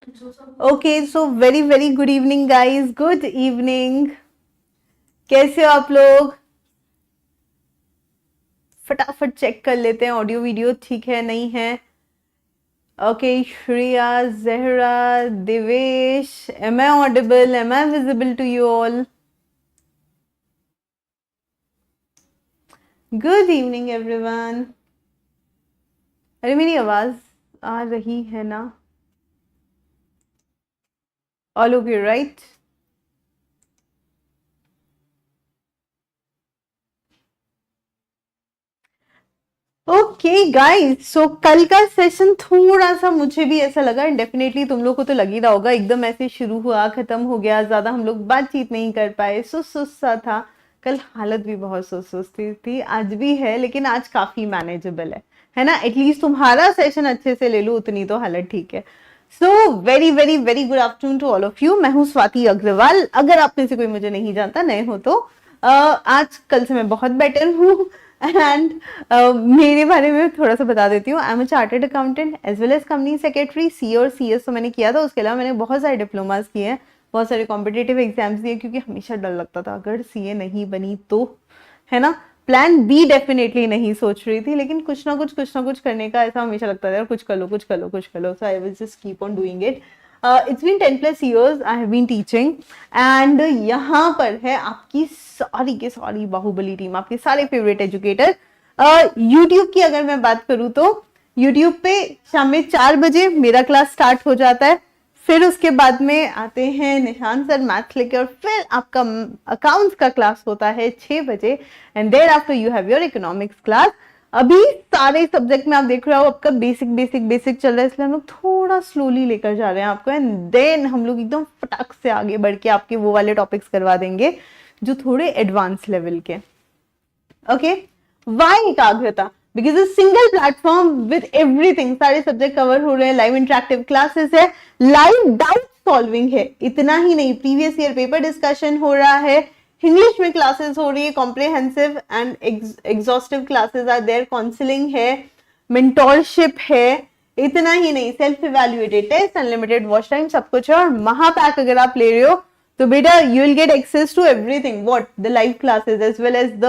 Okay, सो very very good evening guys, good evening. कैसे हो आप लोग? फटाफट चेक कर लेते हैं ऑडियो वीडियो ठीक है नहीं है। Okay, Shreya, Zahra, Divesh, am I audible, am I visible to you all? Good evening everyone. अरे मेरी आवाज आ रही है ना? All okay right? Okay guys, so कल का सेशन थोड़ा सा मुझे भी ऐसा लगा, डेफिनेटली तुम लोग को तो लग ही रहा होगा, एकदम ऐसे शुरू हुआ खत्म हो गया, ज्यादा हम लोग बातचीत नहीं कर पाए, सुस्त सा था। कल हालत भी बहुत सुस्त थी, आज भी है, लेकिन आज काफी मैनेजेबल है ना? एटलीस्ट तुम्हारा सेशन अच्छे से ले लो, उतनी तो हालत ठीक है। So very very very good afternoon to all of you. मैं हूँ स्वाति अग्रवाल, अगर आप में से कोई मुझे नहीं जानता, नए हो तो आज कल से मैं बहुत बेटर हूँ। एंड मेरे बारे में थोड़ा सा बता देती हूँ। I am a chartered accountant as well as company secretary. C और सी एस तो मैंने किया था, उसके अलावा मैंने बहुत सारे डिप्लोमास किए हैं, बहुत सारे कॉम्पिटेटिव एग्जाम्स दिए, क्योंकि हमेशा डर लगता था अगर सी ए नहीं बनी तो, है ना? प्लान बी डेफिनेटली नहीं सोच रही थी, लेकिन कुछ ना कुछ करने का ऐसा हमेशा लगता था, कुछ कर लो कुछ कर लो कुछ कर लो। So I will just keep on doing it. It's been 10+ years I have been teaching, and यहाँ पर है आपकी सारी के सारी बाहुबली टीम, आपके सारे फेवरेट एजुकेटर। यूट्यूब की अगर मैं बात करूँ तो यूट्यूब पे शाम में 4 बजे मेरा क्लास स्टार्ट हो जाता है, फिर उसके बाद में आते हैं निशान सर मैथ्स लेके, और फिर आपका अकाउंट्स का क्लास होता है 6 बजे, and thereafter you have your economics class. अभी सारे सब्जेक्ट में आप देख रहे हो आपका बेसिक बेसिक बेसिक चल रहा है, इसलिए हम लोग थोड़ा स्लोली लेकर जा रहे हैं आपको, एंड देन हम लोग एकदम फटाक से आगे बढ़ के आपके वो वाले टॉपिक्स करवा देंगे जो थोड़े एडवांस लेवल के। ओके, वाई एकाग्रता? Because a single platform with everything, सारे सब्जेक्ट कवर हो रहे हैं, लाइव इंटरेक्टिव क्लासेस है, लाइव डाउट सॉल्विंग है। इतना ही नहीं, प्रीवियस ईयर पेपर डिस्कशन हो रहा है, इंग्लिश में क्लासेस हो रही है, comprehensive and exhaustive classes are there, counselling है, मेंटोरशिप है। इतना ही नहीं, self evaluated test, unlimited watch time, सब कुछ है। और महापैक अगर आप ले रहे हो तो बेटा you will get access to everything, what the live classes as well as the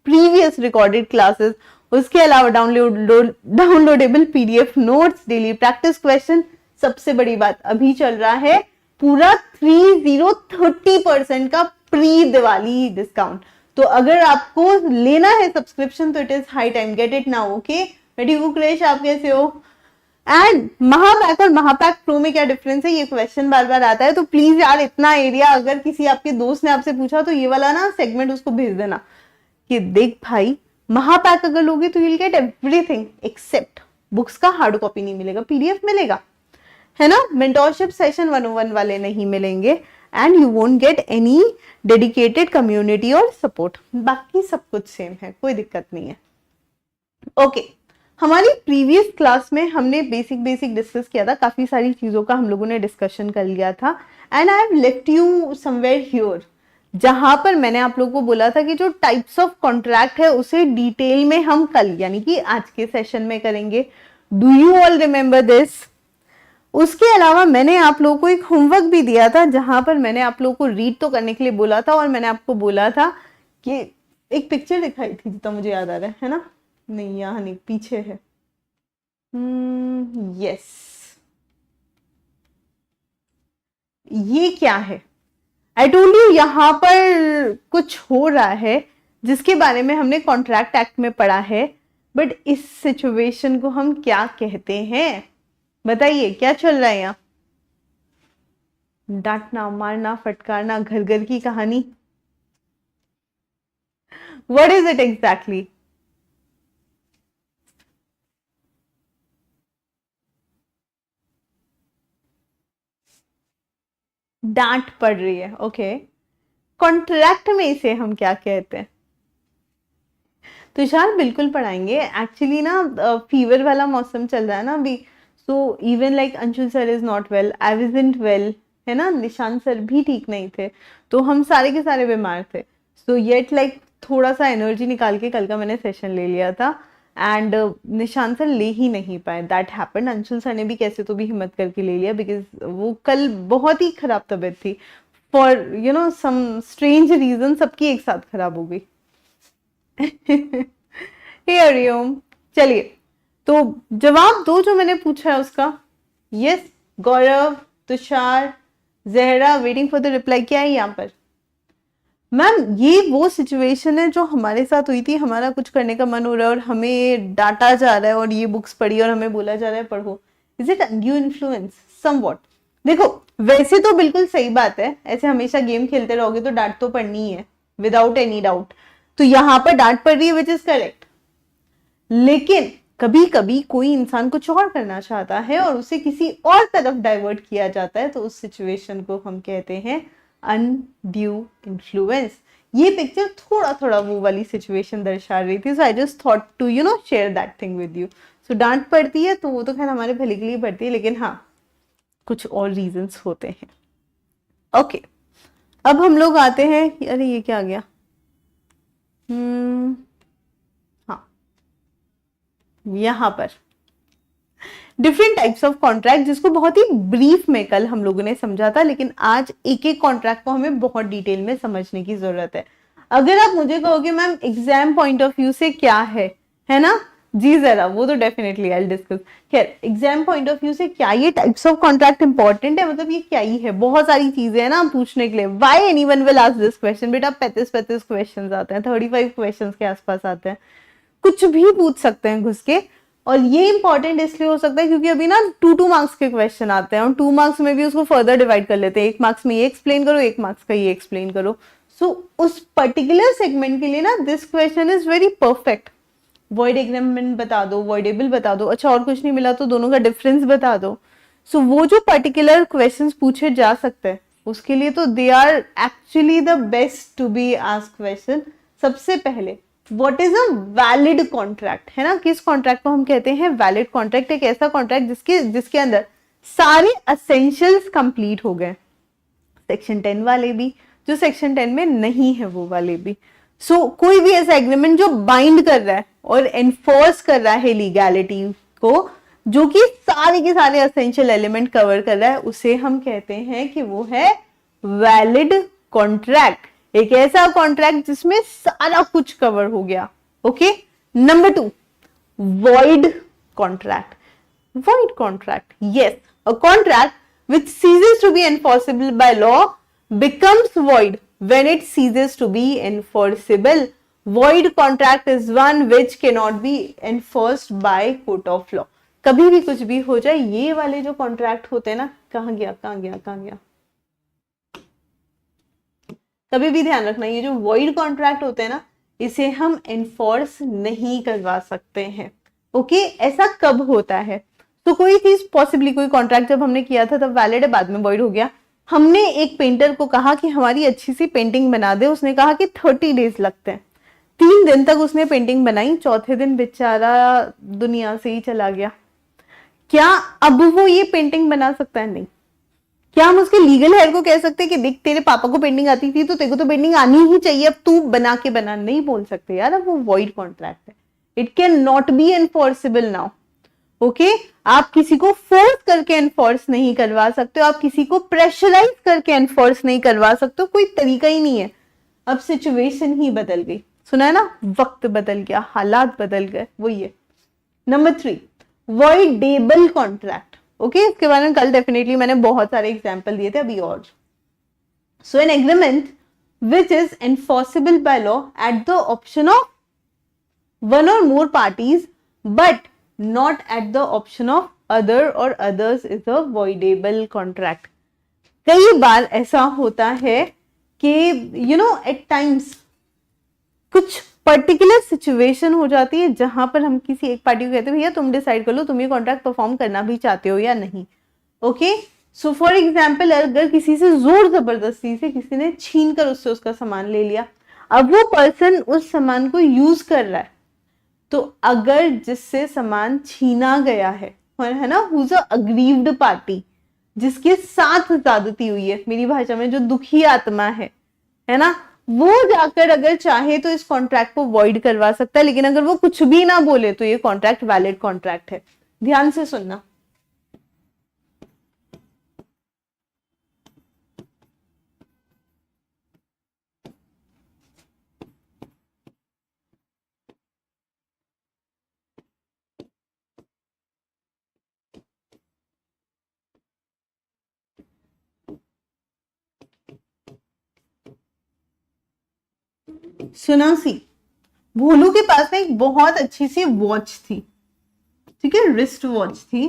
previous recorded classes. उसके अलावा downloadable PDF notes, daily practice question. सबसे बड़ी बात, अभी चल रहा है पूरा 30% का प्री दिवाली डिस्काउंट, तो अगर आपको लेना है सब्सक्रिप्शन तो it is high time, get it now. Okay, ready Kukresh, आप कैसे हो? एंड महापैक और महापैक प्रो में क्या डिफरेंस है, ये क्वेश्चन बार बार आता है, तो प्लीज यार इतना एरिया अगर किसी आपके दोस्त ने आपसे पूछा तो ये वाला ना सेगमेंट उसको भेज देना कि देख भाई, महापैक अगर लोगे तो you will get everything except books का हार्ड कॉपी नहीं मिलेगा, पीडीएफ मिलेगा, है ना? मेंटोरशिप सेशन 101 वाले नहीं मिलेंगे, and you won't get any dedicated community और सपोर्ट। बाकी सब कुछ सेम है, कोई दिक्कत नहीं है। ओके, हमारी प्रीवियस क्लास में हमने बेसिक बेसिक डिस्कस किया था, काफी सारी चीजों का हम लोगों ने डिस्कशन कर लिया था, and I have left you somewhere here, जहां पर मैंने आप लोगों को बोला था कि जो टाइप्स ऑफ कॉन्ट्रैक्ट है उसे डिटेल में हम कल यानी कि आज के सेशन में करेंगे। Do you all remember this? उसके अलावा मैंने आप लोगों को एक होमवर्क भी दिया था, जहां पर मैंने आप लोगों को रीड तो करने के लिए बोला था, और मैंने आपको बोला था कि एक पिक्चर दिखाई थी जितना मुझे याद आ रहा है ना? नहीं, यहाँ नहीं, पीछे है। यस, ये क्या है? आई टोल्ड यू यहाँ पर कुछ हो रहा है जिसके बारे में हमने कॉन्ट्रैक्ट एक्ट में पढ़ा है, बट इस सिचुएशन को हम क्या कहते हैं? बताइए क्या चल रहा है यहाँ? डांटना, मारना, फटकारना, घर घर की कहानी? What is it exactly? डांट पड़ रही है, ओके। कॉन्ट्रैक्ट में इसे हम क्या कहते हैं? तुषार बिल्कुल पढ़ाएंगे, एक्चुअली ना फीवर वाला मौसम चल रहा है ना अभी, so even like Anshul sir is not well, I wasn't well, है ना? निशान सर भी ठीक नहीं थे, तो हम सारे के सारे बीमार थे, सो येट लाइक थोड़ा सा एनर्जी निकाल के कल का मैंने सेशन ले लिया था, एंड निशान सर ले ही नहीं पाए, दैट हैपेंड। अंशुल सर ने भी कैसे तो भी हिम्मत करके ले लिया, बिकॉज वो कल बहुत ही खराब तबीयत थी, for you know some strange reason सबकी एक साथ खराब हो गई। हे हरिओम, चलिए तो जवाब दो जो मैंने पूछा है उसका। Yes Gaurav, Tushar, Zahra, waiting for the reply. क्या है यहाँ पर? मैम ये वो सिचुएशन है जो हमारे साथ हुई थी, हमारा कुछ करने का मन हो रहा है और हमें डांटा जा रहा है और ये बुक्स पढ़ी और हमें बोला जा रहा है पढ़ो। Is it undue influence? Somewhat. देखो वैसे तो बिल्कुल सही बात है, ऐसे हमेशा गेम खेलते रहोगे तो डांट तो पड़नी ही है, विदाउट एनी डाउट। तो यहाँ पर डांट पड़ रही है, विच इज करेक्ट। लेकिन कभी कभी कोई इंसान कुछ और करना चाहता है और उसे किसी और तरफ डाइवर्ट किया जाता है, तो उस सिचुएशन को हम कहते हैं अनड्यू इन्फ्लुएंस। ये पिक्चर थोड़ा थोड़ा वो वाली सिचुएशन दर्शा रही थी, so I just thought to you know share that thing with you. So डांट पड़ती है तो वो तो खैर हमारे भले के लिए पड़ती है, लेकिन हाँ कुछ और रीजंस होते हैं। ओके अब हम लोग आते हैं, अरे ये क्या आ गया, हाँ यहां पर डिफरेंट टाइप्स ऑफ कॉन्ट्रैक्ट, जिसको बहुत ही ब्रीफ में कल हम लोगों ने समझा था, लेकिन आज एक एक कॉन्ट्रैक्ट को हमें बहुत डिटेल में समझने की जरूरत है। अगर आप मुझे कहोगे ma'am exam point of view से क्या है ना जी, जरा वो तो डेफिनेटली आई विल डिस्कस। खैर एग्जाम पॉइंट ऑफ व्यू से क्या ये टाइप्स ऑफ कॉन्ट्रैक्ट इंपॉर्टेंट है, मतलब ये क्या ही है, बहुत सारी चीजें हैं ना पूछने के लिए। Why anyone will ask this question? बेटा 35 क्वेश्चंस आते हैं, 35 क्वेश्चंस के आसपास आते हैं, कुछ भी पूछ सकते हैं घुस के। और ये इंपॉर्टेंट इसलिए हो सकता है क्योंकि अभी ना 2 मार्क्स के क्वेश्चन आते हैं और 2 मार्क्स में भी उसको फर्दर डिवाइड कर लेते हैं, 1 मार्क्स में ये एक्सप्लेन करो, 1 मार्क्स का ये एक्सप्लेन करो। सो उस पर्टिकुलर सेगमेंट के लिए ना this question is very perfect. Void agreement बता दो, वॉइडेबल बता दो, अच्छा और कुछ नहीं मिला तो दोनों का डिफरेंस बता दो। सो वो जो पर्टिकुलर क्वेश्चंस पूछे जा सकते हैं उसके लिए तो they are actually the best to be asked question. सबसे पहले what is a valid contract, है ना, किस कॉन्ट्रैक्ट को हम कहते हैं वैलिड कॉन्ट्रैक्ट? एक ऐसा कॉन्ट्रैक्ट जिसके अंदर सारे एसेंशियल्स कंप्लीट हो गए, सेक्शन 10 वाले भी, जो सेक्शन 10 में नहीं है वो वाले भी। सो कोई भी ऐसा एग्रीमेंट जो बाइंड कर रहा है और एनफोर्स कर रहा है लीगैलिटी को, जो कि सारे के सारे एसेंशियल एलिमेंट कवर कर रहा है, उसे हम कहते हैं कि वो है वैलिड कॉन्ट्रैक्ट। एक ऐसा कॉन्ट्रैक्ट जिसमें सारा कुछ कवर हो गया। Okay, number 2 void contract. Void contract, yes, a contract which ceases to be enforceable by law becomes void when it ceases to be enforceable. Void contract is one which cannot be enforced by court of law. कभी भी कुछ भी हो जाए, ये वाले जो contract होते हैं ना, कहाँ गया, कभी भी ध्यान रखना, ये जो void कॉन्ट्रैक्ट होते हैं ना, इसे हम एनफोर्स नहीं करवा सकते हैं। ओके, ऐसा कब होता है? तो कोई चीज पॉसिबली, कोई कॉन्ट्रैक्ट जब हमने किया था तब वैलिड है, बाद में वॉइड हो गया। हमने एक पेंटर को कहा कि हमारी अच्छी सी पेंटिंग बना दे, उसने कहा कि 30 डेज लगते हैं, 3 दिन तक उसने पेंटिंग बनाई, चौथे दिन बेचारा दुनिया से ही चला गया। क्या अब वो ये पेंटिंग बना सकता है? नहीं। क्या हम उसके लीगल हेयर को कह सकते हैं कि देख तेरे पापा को पेंटिंग आती थी तो तेरे को तो पेंटिंग आनी ही चाहिए, अब तू बना के बना? नहीं बोल सकते यार, अब वो वॉइड कॉन्ट्रैक्ट है, it can not be enforceable now. Okay, आप किसी को फोर्स करके एनफोर्स नहीं करवा सकते हो, आप किसी को प्रेशराइज करके एनफोर्स नहीं करवा सकते हो, कोई तरीका ही नहीं है। अब सिचुएशन ही बदल गई, सुना है ना, वक्त बदल गया, हालात बदल गए, वो ये। Number 3 voidable contract. ओके, इसके बारे में कल डेफिनेटली मैंने बहुत सारे एग्जांपल दिए थे, अभी और। So an agreement which is enforceable by law at the option of one or more parties but not at the option of other or others is a voidable contract. कई बार ऐसा होता है कि you know at times कुछ particular situation हो जाती है जहां पर हम किसी एक पार्टी को कहते हैं भैया तुम डिसाइड कर लो तुम ये कॉन्ट्रैक्ट परफॉर्म करना भी चाहते हो या नहीं। ओके, सो फॉर एग्जाम्पल अगर किसी से जोर जबरदस्ती से किसी ने छीन कर उससे उसका सामान ले लिया, अब वो पर्सन उस सामान को यूज कर रहा है, तो अगर जिससे सामान छीना गया है ना, हुज अ अग्रीव्ड पार्टी, जिसके साथ ज्यादती हुई है, मेरी भाषा में जो दुखी आत्मा है ना, वो जाकर अगर चाहे तो इस कॉन्ट्रैक्ट को वॉइड करवा सकता है, लेकिन अगर वो कुछ भी ना बोले तो ये कॉन्ट्रैक्ट वैलिड कॉन्ट्रैक्ट है। ध्यान से सुनना। सुना सी, भोलू के पास ना एक बहुत अच्छी सी वॉच थी, ठीक है, रिस्ट वॉच थी।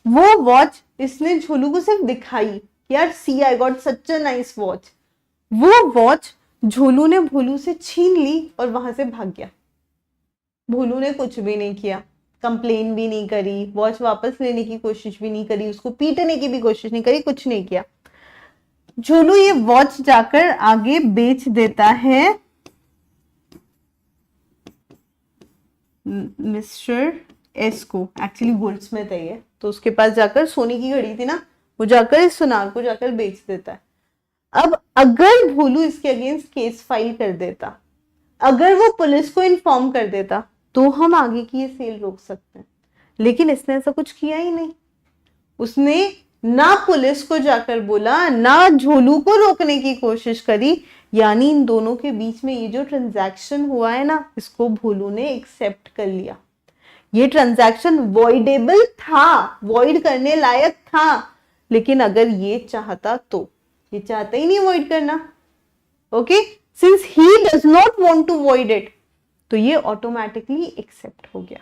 वो वॉच इसने झोलू को सिर्फ दिखाई, यार see I got such a nice watch. वो वॉच झोलू ने भोलू से छीन ली और वहां से भाग गया। भोलू ने कुछ भी नहीं किया, कंप्लेन भी नहीं करी, वॉच वापस लेने की कोशिश भी नहीं करी, उसको पीटने की भी कोशिश नहीं करी, कुछ नहीं किया। झोलू ये वॉच जाकर आगे बेच देता है मिस्टर एस को। एक्चुअली गोल्डस्मिथ है ये, तो उसके पास जाकर सोने की घड़ी थी ना, वो जाकर इस सुनार को जाकर बेच देता है। अब अगर भोलू इसके अगेंस्ट केस फाइल कर देता, अगर वो पुलिस को इन्फॉर्म कर देता, तो हम आगे की ये सेल रोक सकते हैं, लेकिन इसने ऐसा कुछ किया ही नहीं। उसने ना पुलिस को जाकर बोला, ना झोलू को रोकने की कोशिश करी, यानी इन दोनों के बीच में ये जो ट्रांजैक्शन हुआ है ना, इसको भोलू ने एक्सेप्ट कर लिया। ये ट्रांजैक्शन वॉइडेबल था, वॉइड करने लायक था, लेकिन अगर ये चाहता तो, ये चाहता ही नहीं वॉइड करना। Okay, since he does not want to void it, तो ये ऑटोमेटिकली एक्सेप्ट हो गया।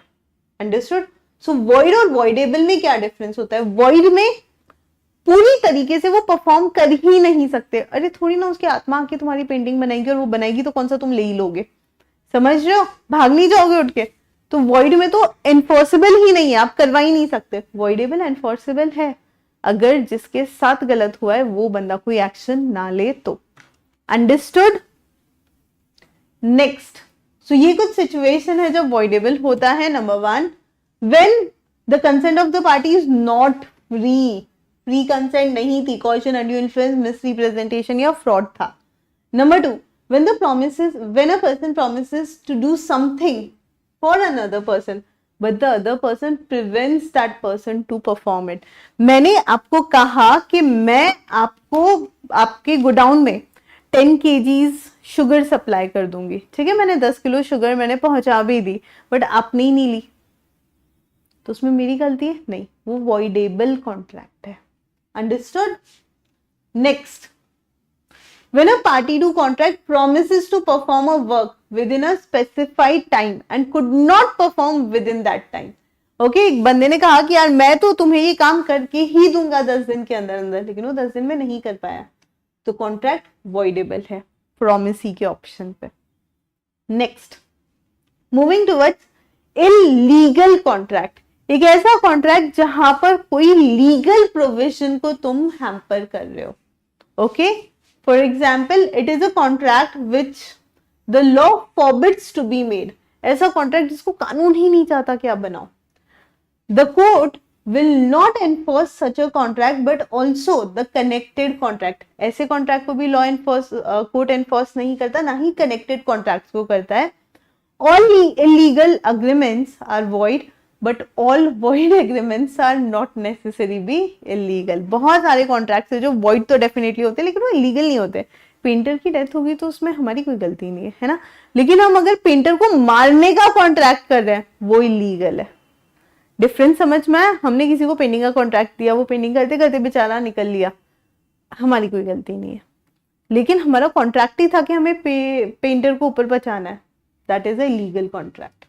अंडरस्टूड? सो वॉइड और वॉइडेबल में क्या डिफरेंस होता है? वॉइड में पूरी तरीके से वो परफॉर्म कर ही नहीं सकते। अरे थोड़ी ना उसकी आत्मा आके तुम्हारी पेंटिंग बनाएगी, और वो बनाएगी तो कौन सा तुम ले ही लोगे, समझ रहे हो? भाग नहीं जाओगे उठ के। तो वॉइड में तो एनफोर्सेबल ही नहीं है, आप करवा ही नहीं सकते। वॉइडेबल एनफोर्सेबल है, अगर जिसके साथ गलत हुआ है वो बंदा कोई एक्शन ना ले तो। अंडरस्टूड? नेक्स्ट, सो ये कुछ सिचुएशन है जब वॉइडेबल होता है। Number 1, when the consent of the party is not free, free consent नहीं थी, कॉशन, अनड्यू इन्फ्लुएंस, मिसरिप्रेजेंटेशन या फ्रॉड था। Number 2, when a person promises to do something for another person but the other person prevents that person to perform it। मैंने आपको कहा कि मैं आपको आपके गोडाउन में 10 kgs शुगर सप्लाई कर दूंगी, ठीक है, मैंने 10 किलो शुगर मैंने पहुंचा भी दी, बट आपने ही नहीं ली, तो उसमें मेरी गलती है? नहीं, वो वॉइडेबल कॉन्ट्रैक्ट है। Understood? Next, when a party to contract promises to perform a work within a specified time and could not perform within that time। Okay, एक बंदे ने कहा कि यार मैं तो तुम्हें ये काम करके ही दूंगा 10 दिन के अंदर अंदर, लेकिन वो 10 दिन में नहीं कर पाया, तो कॉन्ट्रैक्ट वॉइडेबल है, प्रॉमिस ही के ऑप्शन पे। Next, moving towards illegal contract, एक ऐसा कॉन्ट्रैक्ट जहां पर कोई लीगल प्रोविजन को तुम हैम्पर कर रहे हो। Okay, for example, it is a contract which the law forbids to be made। ऐसा कॉन्ट्रैक्ट जिसको कानून ही नहीं चाहता कि आप बनाओ। The court will not enforce such a contract but also the connected contract। ऐसे कॉन्ट्रैक्ट को भी लॉ कोर्ट एनफोर्स नहीं करता, ना ही कनेक्टेड कॉन्ट्रैक्ट को करता है। All illegal agreements are void but all void agreements are not necessary be illegal। बहुत सारे कॉन्ट्रैक्ट्स है जो void तो डेफिनेटली होते हैं, लेकिन वो इलीगल नहीं होते। पेंटर की डेथ होगी तो उसमें हमारी कोई गलती नहीं है, है ना, लेकिन हम अगर पेंटर को मारने का कॉन्ट्रैक्ट कर रहे हैं वो इलीगल है। डिफरेंस समझ में आया? हमने किसी को पेंटिंग का कॉन्ट्रैक्ट दिया, वो पेंटिंग करते करते बेचारा निकल लिया, हमारी कोई गलती नहीं है, लेकिन हमारा कॉन्ट्रैक्ट ही था कि हमें पेंटर को ऊपर पहुंचाना है, that is a legal contract.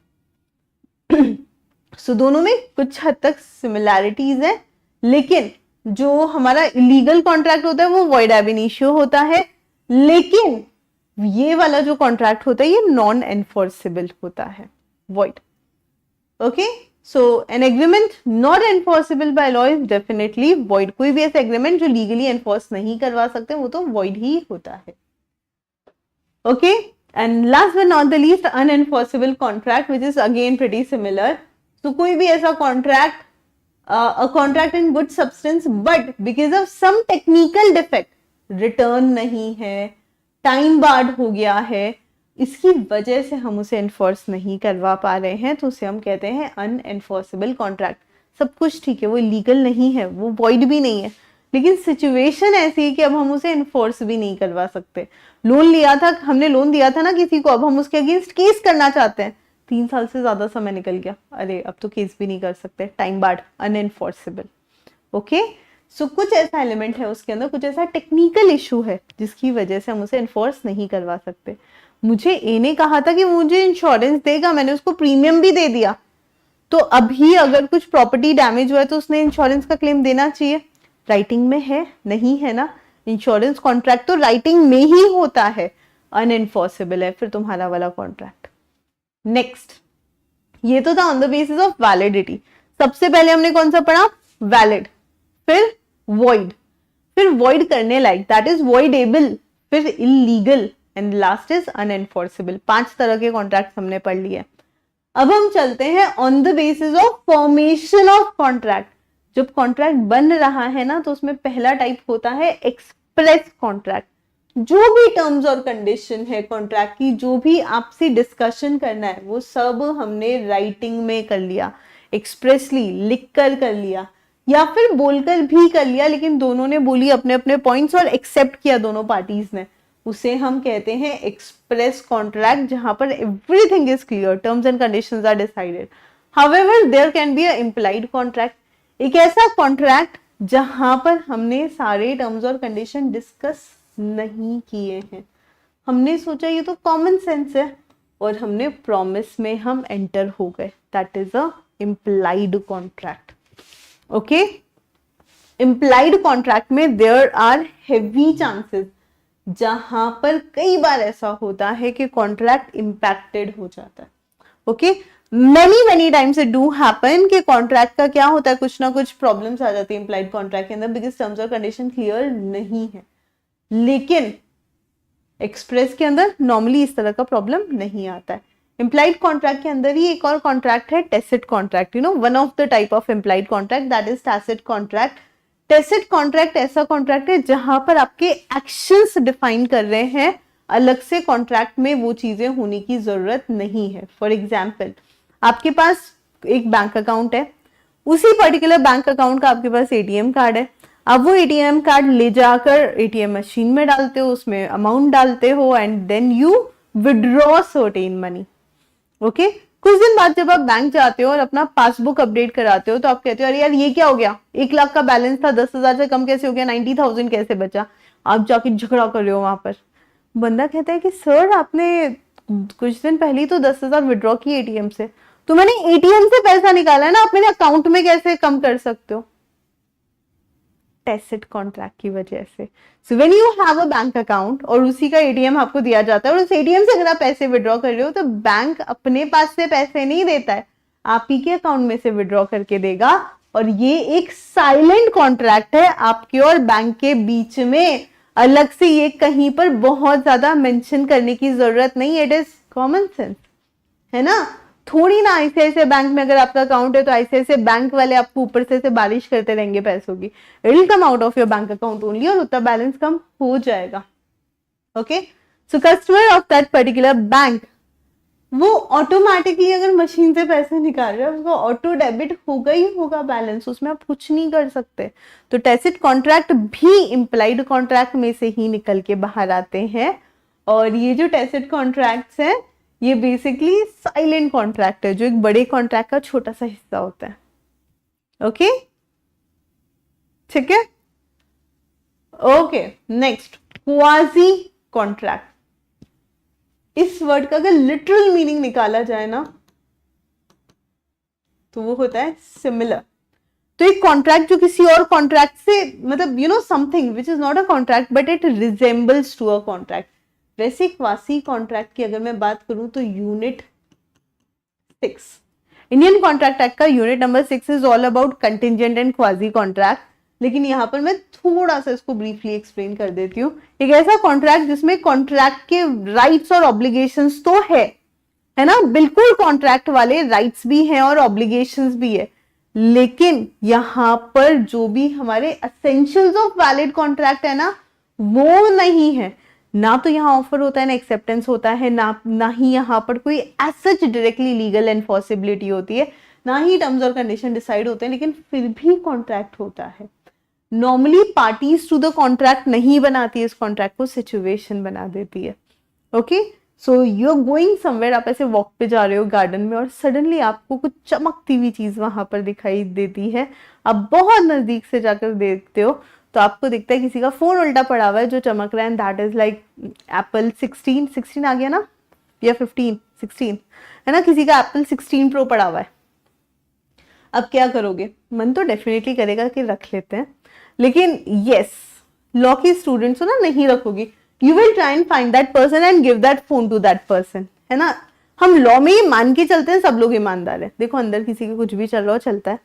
So दोनों में कुछ हद तक सिमिलैरिटीज है, लेकिन जो हमारा इलीगल कॉन्ट्रैक्ट होता है वो वॉइड एब इनिशियो होता है, लेकिन ये वाला जो कॉन्ट्रैक्ट होता है ये नॉन एनफोर्सेबल होता है, void. Okay, so an agreement not enforceable by law is definitely void. कोई भी ऐसा एग्रीमेंट जो लीगली एनफोर्स नहीं करवा सकते वो तो वॉइड ही होता है। Okay, and last but not the least, unenforceable contract which is again pretty similar. तो कोई भी ऐसा contract, a contract in good substance but because of some technical defect return नहीं है, टाइम बार्ड हो गया है, इसकी वजह से हम उसे एनफोर्स नहीं करवा पा रहे हैं, तो उसे हम कहते हैं अनएनफोर्सेबल कॉन्ट्रैक्ट। सब कुछ ठीक है, वो लीगल नहीं है, वो वॉइड भी नहीं है, लेकिन सिचुएशन ऐसी है कि अब हम उसे एनफोर्स भी नहीं करवा सकते। लोन लिया था, हमने लोन दिया था ना किसी को, अब हम उसके अगेंस्ट केस करना चाहते हैं, 3 साल से ज्यादा समय निकल गया, अरे अब तो केस भी नहीं कर सकते, टाइम बार्ड, अनएनफोर्सेबल। ओके, सो कुछ ऐसा एलिमेंट है उसके अंदर, कुछ ऐसा टेक्निकल इशू है जिसकी वजह से हम उसे एनफोर्स नहीं करवा सकते। मुझे ए ने कहा था कि मुझे इंश्योरेंस देगा, मैंने उसको प्रीमियम भी दे दिया, तो अभी अगर कुछ प्रॉपर्टी डैमेज हुआ है तो उसने इंश्योरेंस का क्लेम देना चाहिए। राइटिंग में है नहीं है ना, इंश्योरेंस कॉन्ट्रैक्ट तो राइटिंग में ही होता है, अनएनफोर्सेबल है फिर तुम्हारा वाला कॉन्ट्रैक्ट। नेक्स्ट, ये तो था on the basis of validity. सबसे पहले हमने कौन सा पढ़ा, वैलिड, फिर वॉइड, फिर वॉइड करने लायक, दैट इज वॉइडेबल, फिर इलीगल, एंड लास्ट इज अनएनफोर्सेबल। 5 तरह के कॉन्ट्रैक्ट हमने पढ़ लिए। अब हम चलते हैं on the basis of formation of contract. जब कॉन्ट्रैक्ट बन रहा है ना, तो उसमें पहला टाइप होता है एक्सप्रेस कॉन्ट्रैक्ट। जो भी टर्म्स और कंडीशन है कॉन्ट्रैक्ट की, जो भी आपसे डिस्कशन करना है, वो सब हमने राइटिंग में कर लिया, एक्सप्रेसली लिख कर लिया, या फिर बोलकर भी कर लिया, लेकिन दोनों ने बोली अपने अपने पॉइंट्स और एक्सेप्ट किया दोनों पार्टीज ने, उसे हम कहते हैं एक्सप्रेस कॉन्ट्रैक्ट, जहां पर everything is clear, terms and conditions are decided. However there can be a implied contract, एक ऐसा कॉन्ट्रैक्ट जहां पर हमने सारे टर्म्स और कंडीशन डिस्कस नहीं किए हैं, हमने सोचा ये तो कॉमन सेंस है, और हमने प्रॉमिस में हम एंटर हो गए, that is a implied contract. Okay, implied contract में देयर आर हेवी चांसेस, जहां पर कई बार ऐसा होता है कि कॉन्ट्रैक्ट इंपैक्टेड हो जाता है। Okay, many times it do happen कि कॉन्ट्रैक्ट का क्या होता है, कुछ ना कुछ प्रॉब्लम्स आ जाती है इंप्लाइड कॉन्ट्रैक्ट के अंदर, बिकॉज टर्म्स और कंडीशन क्लियर नहीं है। लेकिन एक्सप्रेस के अंदर नॉर्मली इस तरह का प्रॉब्लम नहीं आता है। इंप्लाइड कॉन्ट्रैक्ट के अंदर ही एक और कॉन्ट्रैक्ट है, tacit contract. You know, one of the type of implied contract, that is tacit contract. Tacit contract ऐसा कॉन्ट्रैक्ट है जहां पर आपके एक्शंस डिफाइन कर रहे हैं, अलग से कॉन्ट्रैक्ट में वो चीजें होने की जरूरत नहीं है। फॉर एग्जाम्पल, आपके पास एक बैंक अकाउंट है, उसी पर्टिकुलर बैंक अकाउंट का आपके पास एटीएम कार्ड है, आप वो एटीएम कार्ड ले जाकर एटीएम मशीन में डालते हो, उसमें अमाउंट डालते हो, and then you withdraw certain money. Okay, कुछ दिन बाद जब आप बैंक जाते हो और अपना पासबुक अपडेट कराते हो, तो आप कहते हो अरे यार ये क्या हो गया, 1 लाख का बैलेंस था, 10,000 से कम कैसे हो गया, 90,000 कैसे बचा। आप जाके झगड़ा कर रहे हो वहां पर। बंदा कहता है कि सर आपने कुछ दिन पहले ही तो 10,000 विड्रॉ किए एटीएम से, तो मैंने एटीएम से पैसा निकाला है ना, आप मेरे अकाउंट में कैसे कम कर सकते हो। टैसिट कॉन्ट्रैक्ट की वजह से। So when you have a bank account और उसी का एटीएम आपको दिया जाता है, और उस एटीएम से अगर आप पैसे विड्रॉ कर रहे हो, तो बैंक अपने पास से पैसे नहीं देता है, आप ही के अकाउंट में से विड्रॉ करके देगा, और ये एक साइलेंट कॉन्ट्रैक्ट है आपके और बैंक के बीच में। अलग से ये कहीं पर बहुत ज्यादा मेंशन करने की जरूरत नहीं, इट इज कॉमन सेंस, है ना। थोड़ी ना ऐसे बैंक में अगर आपका अकाउंट है तो ऐसे बैंक वाले आपको ऊपर से बारिश करते रहेंगे पैसों की, it will come out of your bank account only, और उतना बैलेंस कम हो जाएगा। Okay, so customer of that particular bank, वो ऑटोमेटिकली अगर मशीन से पैसे निकाल रहे हैं, उसको ऑटो डेबिट होगा ही होगा बैलेंस, उसमें आप कुछ नहीं कर सकते। तो टैसिट कॉन्ट्रैक्ट भी इंप्लाइड कॉन्ट्रैक्ट में से ही निकल के बाहर आते हैं, और ये जो टैसिट कॉन्ट्रैक्ट्स हैं, ये बेसिकली साइलेंट कॉन्ट्रैक्ट है, जो एक बड़े कॉन्ट्रैक्ट का छोटा सा हिस्सा होता है। ओके, ठीक है। Okay, next, quasi contract. इस वर्ड का अगर लिटरल मीनिंग निकाला जाए ना, तो वो होता है सिमिलर। तो एक कॉन्ट्रैक्ट जो किसी और कॉन्ट्रैक्ट से, मतलब you know something which is not a contract but it resembles to a contract. वैसे क्वासी कॉन्ट्रैक्ट की अगर मैं बात करूं तो यूनिट 6, इंडियन कॉन्ट्रैक्ट एक्ट का unit number 6 is all about contingent and quasi contract. लेकिन यहां पर मैं थोड़ा सा इसको ब्रीफली एक्सप्लेन कर देती हूँ। एक ऐसा कॉन्ट्रैक्ट जिसमें कॉन्ट्रैक्ट के राइट्स और ऑब्लिगेशंस तो है ना, बिल्कुल कॉन्ट्रैक्ट वाले राइट्स भी हैं और ऑब्लिगेशंस भी है, लेकिन यहां पर जो भी हमारे एसेंशियल्स ऑफ वैलिड कॉन्ट्रैक्ट है ना, वो नहीं है। ना तो यहाँ ऑफर होता है ना एक्सेप्टेंस होता है, ना ही यहाँ पर कोई as such directly legal enforceability होती है, ना ही टर्म्स और कंडीशन डिसाइड होते हैं, लेकिन फिर भी कॉन्ट्रैक्ट होता है। Normally parties to the contract नहीं बनाती है इस कॉन्ट्रैक्ट को, सिचुएशन बना देती है। Okay, so you are going somewhere, आप ऐसे वॉक पे जा रहे हो गार्डन में और सडनली आपको कुछ चमकती हुई चीज वहां पर दिखाई देती है, आप बहुत नजदीक से जाकर देखते हो तो आपको दिखता है किसी का फोन उल्टा पड़ा हुआ है जो चमक रहा है, दैट इज लाइक एप्पल 16 आ गया ना, या 16 है ना, किसी का एप्पल 16 प्रो पड़ा हुआ है। अब क्या करोगे? मन तो डेफिनेटली करेगा कि रख लेते हैं, लेकिन यस, लॉ के स्टूडेंट्स हो ना, नहीं रखोगे, you will try and find that person and give that phone to that person, है ना। हम लॉ में ये मान के चलते हैं सब लोग ईमानदार है, देखो अंदर किसी के कुछ भी चल रहा हो चलता है,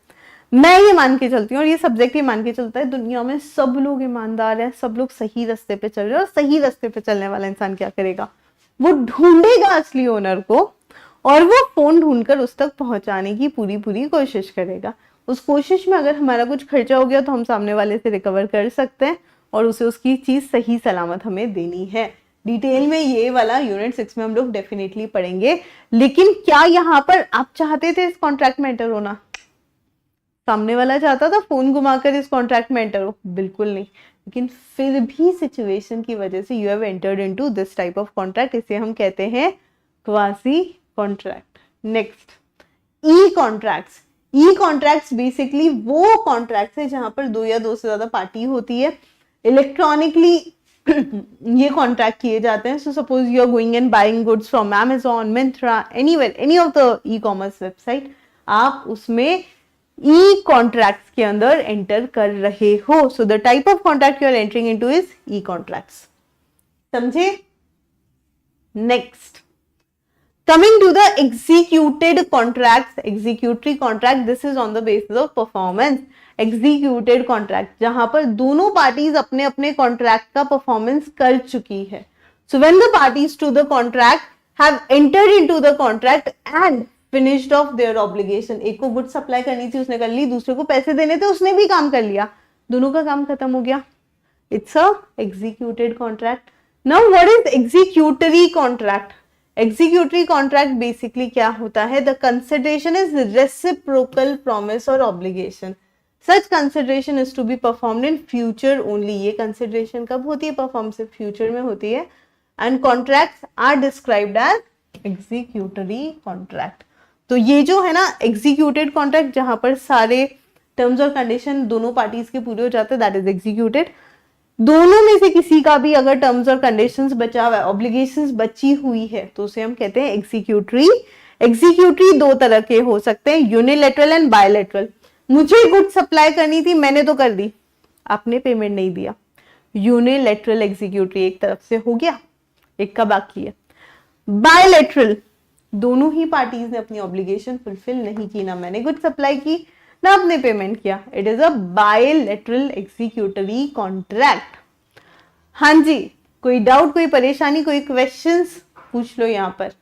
मैं ये मान के चलती हूँ और ये सब्जेक्ट ये मान के चलता है, दुनिया में सब लोग ईमानदार है, सब लोग सही रास्ते पे चल रहे हैं, और सही रास्ते पे चलने वाला इंसान क्या करेगा, वो ढूंढेगा असली ओनर को और वो फोन ढूंढकर उस तक पहुंचाने की पूरी कोशिश करेगा। उस कोशिश में अगर हमारा कुछ खर्चा हो गया तो हम सामने वाले से रिकवर कर सकते हैं और उसे उसकी चीज सही सलामत हमें देनी है। डिटेल में ये वाला यूनिट 6 में हम लोग डेफिनेटली पढ़ेंगे, लेकिन क्या यहाँ पर आप चाहते थे इस कॉन्ट्रैक्ट में एंटर होना? सामने वाला चाहता था फोन घुमाकर इस कॉन्ट्रैक्ट में एंटर हो? बिल्कुल नहीं, लेकिन फिर भी सिचुएशन की वजह से you have entered into this type of contract, इसे हम कहते हैं क्वासी कॉन्ट्रैक्ट। नेक्स्ट, ई कॉन्ट्रैक्ट्स। ई कॉन्ट्रैक्ट्स बेसिकली वो कॉन्ट्रैक्ट्स है जहां पर दो या दो से ज्यादा पार्टी होती है, इलेक्ट्रॉनिकली ये कॉन्ट्रैक्ट किए जाते हैं। So suppose you are going and buying goods from Amazon, Myntra, anywhere, any of the e commerce website, आप उसमें ई कॉन्ट्रैक्ट्स के अंदर एंटर कर रहे हो। So the type of contract you are entering into is e contracts. समझे? Next, coming to the executed contracts, executory contract, this is on the basis of performance। executed contract जहां पर दोनों parties अपने अपने contract का performance कर चुकी है। so when the parties to the contract have entered into the contract and finished off their obligation, एक को गुड सप्लाई करनी थी उसने कर ली, दूसरे को पैसे देने थे उसने भी काम कर लिया, दोनों का काम खत्म हो गया, it's a executed contract। now what is executory contract? Executory contract basically क्या होता है? The consideration is reciprocal promise और obligation. Such consideration is to be performed in future only. ये कंसिडरेशन कब होती है? परफॉर्म सिर्फ फ्यूचर में होती है। And contracts are described as executory contract. तो ये जो है ना एग्जीक्यूटेड कॉन्ट्रैक्ट, जहां पर सारे टर्म्स और कंडीशन दोनों पार्टीज के पूरे हो जाते हैं, दैट इज एग्जीक्यूटेड। दोनों में से किसी का भी अगर टर्म्स और कंडीशंस बचा हुआ है, ऑब्लिगेशंस बची हुई है, तो उसे हम कहते हैं एग्जीक्यूटरी। एग्जीक्यूटरी दो तरह के हो सकते हैं, यूनिलैटरल एंड बायलैटरल। मुझे गुड सप्लाई करनी थी, मैंने तो कर दी, आपने पेमेंट नहीं दिया, यूनिलैटरल एग्जीक्यूटरी एक तरफ से हो गया, एक का बाकी है। बायलैटरल, दोनों ही पार्टीज ने अपनी ऑब्लिगेशन फुलफिल नहीं की, ना मैंने गुड सप्लाई की ना आपने पेमेंट किया, it is a bilateral executory contract. हाँ जी, कोई डाउट, कोई परेशानी, कोई क्वेश्चंस पूछ लो यहां पर।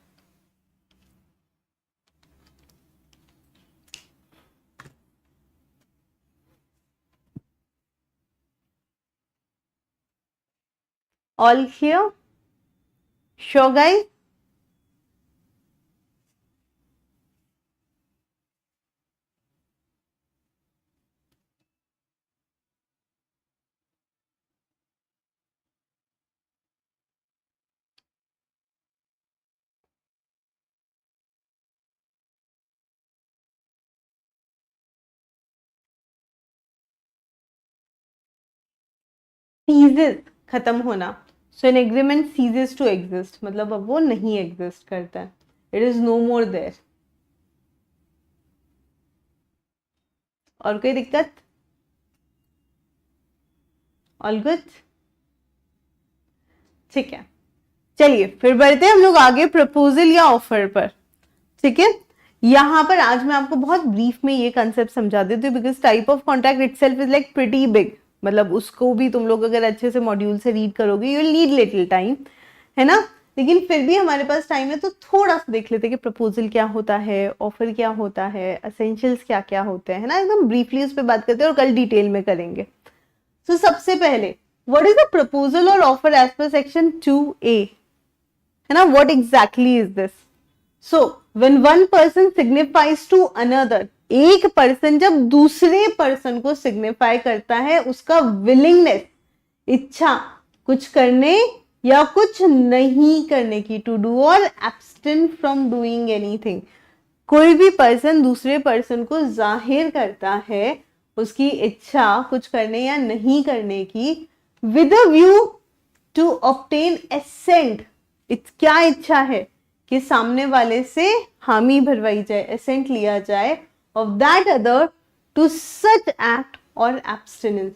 All clear? Sure guys? Ceases खत्म होना। So an agreement ceases to exist, मतलब अब वो नहीं एग्जिस्ट करता है, it is no more there. और कोई दिक्कत? All good? ठीक है, चलिए फिर बढ़ते हैं हम लोग आगे प्रपोजल या ऑफर पर। ठीक है, यहां पर आज मैं आपको बहुत ब्रीफ में ये कंसेप्ट समझा देती हूँ, because type of contract itself is like pretty big, मतलब उसको भी तुम लोग अगर अच्छे से मॉड्यूल से रीड करोगे you will need little time, है ना। लेकिन फिर भी हमारे पास टाइम है तो थोड़ा सा देख लेते हैं कि प्रपोजल क्या होता है, ऑफर क्या होता है, एसेंशियल्स क्या क्या होते हैं, है ना। एकदम ब्रीफली उस पर बात करते हैं और कल डिटेल में करेंगे। तो सबसे पहले व्हाट इज द प्रपोजल और ऑफर एज पर सेक्शन 2A, है ना, what exactly is this? So when one person signifies to another, एक पर्सन जब दूसरे पर्सन को सिग्निफाई करता है उसका विलिंगनेस, इच्छा कुछ करने या कुछ नहीं करने की, टू डू और एब्स्टेन फ्रॉम डूइंग एनीथिंग, कोई भी पर्सन दूसरे पर्सन को जाहिर करता है उसकी इच्छा कुछ करने या नहीं करने की, with a view to obtain assent. क्या इच्छा है? कि सामने वाले से हामी भरवाई जाए, एसेंट लिया जाए of that other to such act और एब्स्टिनेंस,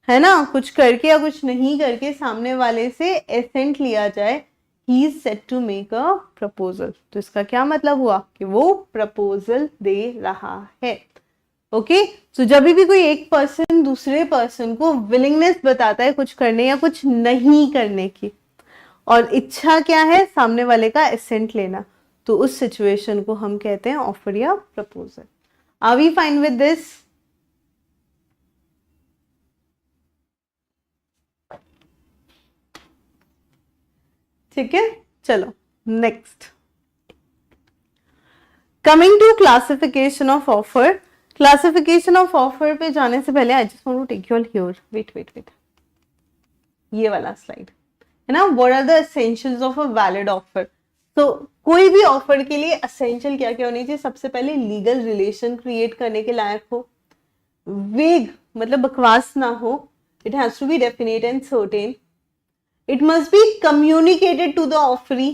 है ना, कुछ करके या कुछ नहीं करके सामने वाले से एसेंट लिया जाए, he is said to make a proposal. तो इसका क्या मतलब हुआ कि वो प्रपोजल दे रहा है। ओके, सो जब भी कोई एक पर्सन दूसरे पर्सन को विलिंगनेस बताता है कुछ करने या कुछ नहीं करने की, और इच्छा क्या है? सामने वाले का एसेंट लेना, तो उस सिचुएशन को हम कहते हैं ऑफर या proposal. Are we fine with this? ठीक है, चलो next, coming to classification of offer. Classification of offer पे जाने से पहले I just want to take you all here, wait, ये वाला स्लाइड है ना, what are the essentials of a valid offer. तो कोई भी ऑफर के लिए एसेंशियल क्या क्या होनी चाहिए? सबसे पहले लीगल रिलेशन क्रिएट करने के लायक हो, वेग मतलब बकवास ना हो, it has to be definite and certain, it must be communicated to the offeree,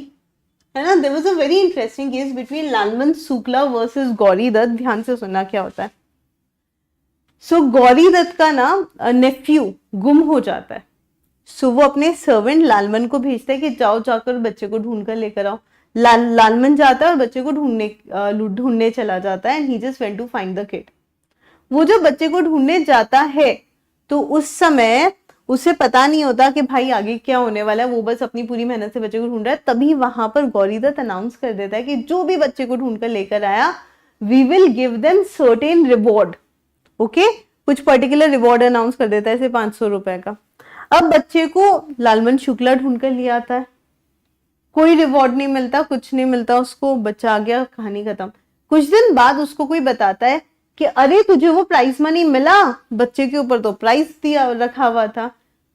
है ना। There was a very interesting case between Lalman Shukla versus Gauri Datt, ध्यान से सुनना क्या होता है। सो गौरी दत्त का ना नेफ्यू गुम हो जाता है, सो वो अपने सर्वेंट लालमन को भेजता है कि जाओ जाकर बच्चे को ढूंढ कर लेकर आओ। लालमन जाता है और बच्चे को ढूंढने चला जाता है, and he just went to find the kid. वो जब बच्चे को ढूंढने जाता है तो उस समय उसे पता नहीं होता कि भाई आगे क्या होने वाला है, वो बस अपनी पूरी मेहनत से बच्चे को ढूंढ रहा है। तभी वहां पर गौरी दत्त अनाउंस कर देता है कि जो भी बच्चे को ढूंढ कर लेकर आया, we will give them certain reward. Okay, कुछ पर्टिकुलर रिवॉर्ड अनाउंस कर देता है, ऐसे 500 रुपए का। अब बच्चे को लालमन शुक्ला ढूंढ कर ले आता है, कोई रिवॉर्ड नहीं मिलता, कुछ नहीं मिलता उसको, बच्चा आ गया, कहानी खत्म। कुछ दिन बाद उसको कोई बताता है कि अरे तुझे वो प्राइज मनी मिला, बच्चे के ऊपर तो प्राइज दिया रखा हुआ था।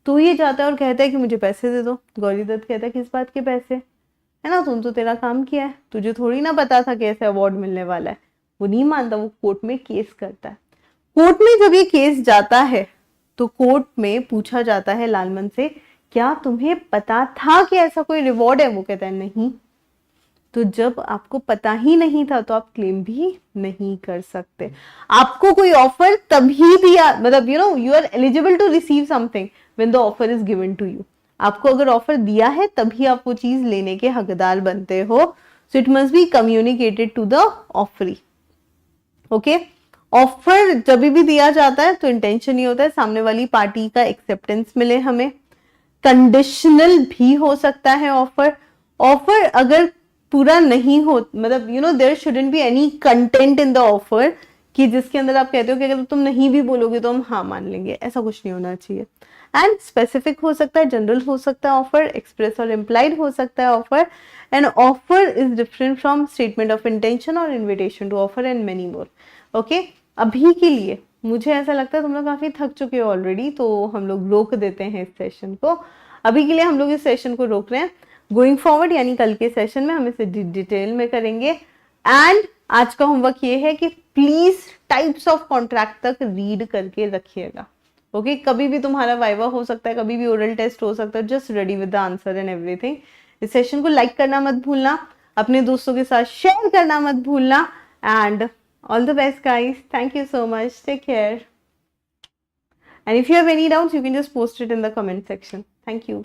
तो ये जाता है और कहता है कि मुझे पैसे दे दो। गौरी दत्त कहता है किस बात के पैसे, है ना, तुम तो तेरा काम किया है, तुझे थोड़ी ना पता था कि ऐसे अवार्ड मिलने वाला है। वो नहीं मानता, वो कोर्ट में केस करता है। कोर्ट में जब ये केस जाता है तो कोर्ट में पूछा जाता है लालमन से, क्या तुम्हें पता था कि ऐसा कोई रिवॉर्ड है? वो कहता है नहीं। तो जब आपको पता ही नहीं था तो आप क्लेम भी नहीं कर सकते। आपको कोई ऑफर तभी दिया, मतलब you know you are eligible to receive something when the offer is given to you. आपको अगर ऑफर दिया है तभी आप वो चीज लेने के हकदार बनते हो। So it must be communicated to the offeree. Okay, offer जब भी दिया जाता है तो इंटेंशन ये होता है सामने वाली पार्टी का एक्सेप्टेंस मिले हमें। कंडीशनल भी हो सकता है ऑफर। ऑफर अगर पूरा नहीं हो, मतलब you know there shouldn't be any content in the offer कि जिसके अंदर आप कहते हो कि अगर तुम नहीं भी बोलोगे तो हम हाँ मान लेंगे, ऐसा कुछ नहीं होना चाहिए। एंड स्पेसिफिक हो सकता है, जनरल हो सकता है ऑफर, एक्सप्रेस और इम्प्लाइड हो सकता है offer. And offer is different from statement of intention और invitation to offer and many more. Okay, अभी के लिए मुझे ऐसा लगता है तुम लोग काफी थक चुके हो ऑलरेडी, तो हम लोग रोक देते हैं इस सेशन को। अभी के लिए हम लोग इस सेशन को रोक रहे हैं। गोइंग फॉरवर्ड यानी कल के सेशन में हम इसे डिटेल में करेंगे। एंड आज का होमवर्क ये है कि प्लीज टाइप्स ऑफ कॉन्ट्रैक्ट तक रीड करके रखिएगा। ओके, कभी भी तुम्हारा वाइवा हो सकता है, कभी भी ओरल टेस्ट हो सकता है, just ready with the answer and everything. इस सेशन को लाइक करना मत भूलना, अपने दोस्तों के साथ शेयर करना मत भूलना। And all the best guys, thank you so much, take care, and if you have any doubts you can just post it in the comment section. Thank you.